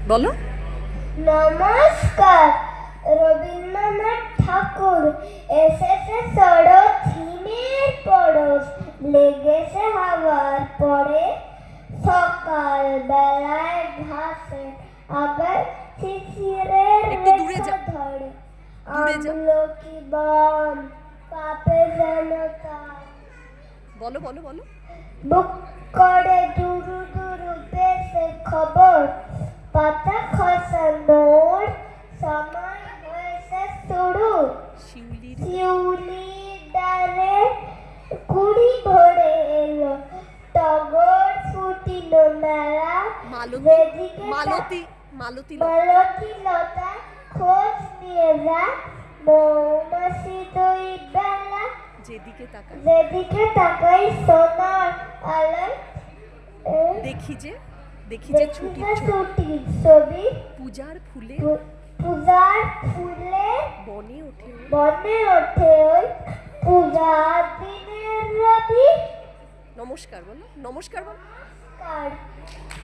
বলো। নমস্কার। রবীন্দ্রনাথ ঠাকুর এসেছে সড়ক থিমের পরশ, লেগেছে হাওয়ার পরে সকাল বেলায় ঘাসে আবার শিশিরের একটু দূরে রেখা যাও, ধরে দূরে যাও। আমলকি বন কাঁপে যেন তার। বলো বলো বলো। বুক করে দুরু দুরু দেশে খবর, পাতা খসানোর সময় হয়েছে শুরু। শিউলির শিউলির ডালে কুড়ি ভরে এলো, টগর ফুটিল মেলা। মালতী যেদিকে মালতী মালতী লতা। মালতী লতা খোঁজ নিয়ে যায়, মৌমাছি দুই বেলা। যেদিকে তাকাই যেদিকে তাকাই সোনার আলোয় দেখি যে ছুটির ছবি। ছুটির ছবি। পূজার ফুলে পূজার ফুলে বনে ওঠে ওই পূজার দিনের রবি। নমস্কার বলো, নমস্কার বলো। নমস্কার।